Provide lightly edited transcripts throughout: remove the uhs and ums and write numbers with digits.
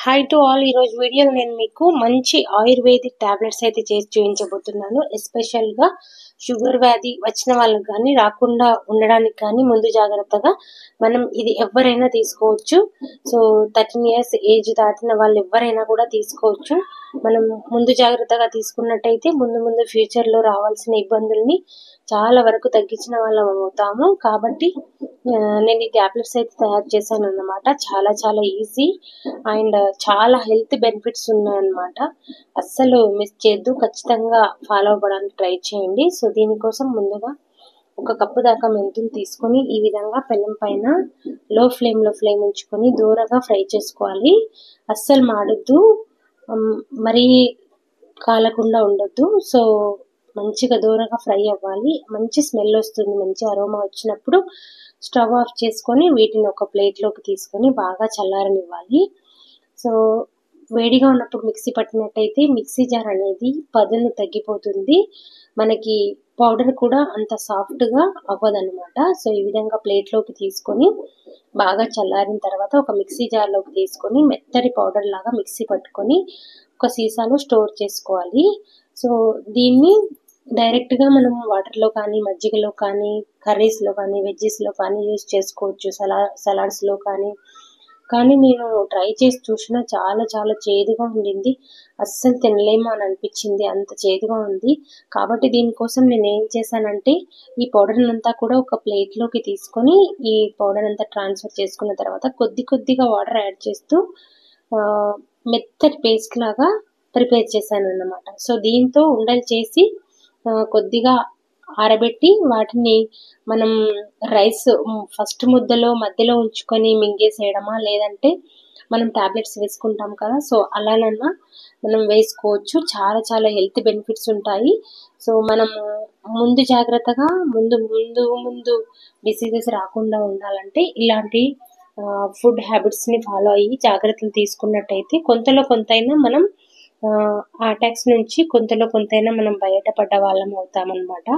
Hi to all. ఈరోజు వీడియోలో నేను మీకు మంచి ఆయుర్వేదిక్ టాబ్లెట్స్ అయితే చేసి చూపించబోతున్నాను. ఎస్పెషల్గా షుగర్ వ్యాధి వచ్చిన వాళ్ళకి కానీ రాకుండా ఉండడానికి కానీ ముందు జాగ్రత్తగా మనం ఇది ఎవరైనా తీసుకోవచ్చు. సో 13 years ఏజ్ దాటిన వాళ్ళు ఎవరైనా కూడా తీసుకోవచ్చు. మనం ముందు జాగ్రత్తగా తీసుకున్నట్టయితే ముందు ఫ్యూచర్లో రావాల్సిన ఇబ్బందుల్ని చాలా వరకు తగ్గించిన వాళ్ళం అవుతాము. కాబట్టి నేను ఈ టాబ్లెట్స్ అయితే తయారు చేశాను అన్నమాట. చాలా ఈజీ అండ్ చాలా హెల్త్ బెనిఫిట్స్ ఉన్నాయన్నమాట. అస్సలు మిస్ చేయొద్దు, ఖచ్చితంగా ఫాలో అవ్వడానికి ట్రై చేయండి. సో దీనికోసం ముందుగా 1 కప్పు దాకా మెంతులు తీసుకొని ఈ విధంగా పెనం పైన లో ఫ్లేమ్ ఉంచుకొని దూరగా ఫ్రై చేసుకోవాలి. అస్సలు మాడొద్దు, మరీ కాలకుండా ఉండొద్దు. సో మంచిగా దూరగా ఫ్రై అవ్వాలి. మంచి స్మెల్ వస్తుంది, మంచి అరోమా వచ్చినప్పుడు స్టవ్ ఆఫ్ చేసుకొని వీటిని ఒక ప్లేట్లోకి తీసుకొని బాగా చల్లారనివ్వాలి. సో వేడిగా ఉన్నప్పుడు మిక్సీ పట్టినట్టయితే మిక్సీ జార్ అనేది పదును తగ్గిపోతుంది, మనకి పౌడర్ కూడా అంత సాఫ్ట్గా అవ్వదన్నమాట. సో ఈ విధంగా ప్లేట్లోకి తీసుకొని బాగా చల్లారిన తర్వాత ఒక మిక్సీ జార్లోకి తీసుకొని మెత్తటి పౌడర్ లాగా మిక్సీ పట్టుకొని ఒక సీసాలో స్టోర్ చేసుకోవాలి. సో దీన్ని డైరెక్ట్గా మనం వాటర్లో కానీ, మజ్జిగలో కానీ, కర్రీస్లో కానీ, వెజ్జెస్లో కానీ యూజ్ చేసుకోవచ్చు, సలాడ్స్లో కానీ నేను ట్రై చేసి చూసిన చాలా చేదుగా ఉండింది. అస్సలు తినలేము అని అనిపించింది, అంత చేదుగా ఉంది. కాబట్టి దీనికోసం నేను ఏం చేశానంటే ఈ పౌడర్ అంతా కూడా ఒక ప్లేట్లోకి తీసుకొని ఈ పౌడర్ అంతా ట్రాన్స్ఫర్ చేసుకున్న తర్వాత కొద్దిగా వాటర్ యాడ్ చేస్తూ మెత్తటి పేస్ట్ లాగా ప్రిపేర్ చేశాను అన్నమాట. సో దీంతో ఉండలు చేసి కొద్దిగా ఆరబెట్టి వాటిని మనం రైస్ ఫస్ట్ ముద్దలో మధ్యలో ఉంచుకొని మింగేసేయడమా, లేదంటే మనం టాబ్లెట్స్ వేసుకుంటాం కదా, సో అలానన్నా మనం వేసుకోవచ్చు. చాలా హెల్త్ బెనిఫిట్స్ ఉంటాయి. సో మనం ముందు జాగ్రత్తగా ముందు డిసీజెస్ రాకుండా ఉండాలంటే ఇలాంటి ఫుడ్ హ్యాబిట్స్ని ఫాలో అయ్యి జాగ్రత్తలు తీసుకున్నట్టయితే కొంతైనా మనం అటాక్స్ నుంచి కొంతైనా మనం బయటపడ్డ వాళ్ళం అవుతామన్నమాట,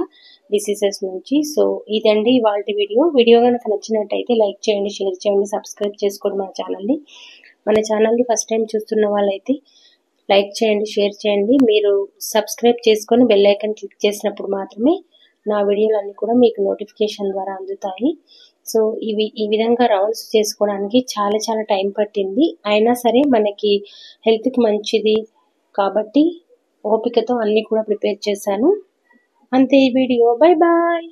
డిసీజెస్ నుంచి. సో ఇదండి ఇవాల్టి వీడియో కనుక నచ్చినట్టయితే లైక్ చేయండి, షేర్ చేయండి, సబ్స్క్రైబ్ చేసుకోండి మన ఛానల్ని ఫస్ట్ టైం చూస్తున్న వాళ్ళైతే లైక్ చేయండి, షేర్ చేయండి. మీరు సబ్స్క్రైబ్ చేసుకొని బెల్ ఐకాన్ క్లిక్ చేసినప్పుడు మాత్రమే నా వీడియోలన్నీ కూడా మీకు నోటిఫికేషన్ ద్వారా అందుతాయి. సో ఈ విధంగా రౌండ్స్ చేసుకోవడానికి చాలా టైం పట్టింది, అయినా సరే మనకి హెల్త్కి మంచిది కాబట్టి ఓపికతో అన్నీ కూడా ప్రిపేర్ చేశాను. అంతే ఈ వీడియో. Bye bye.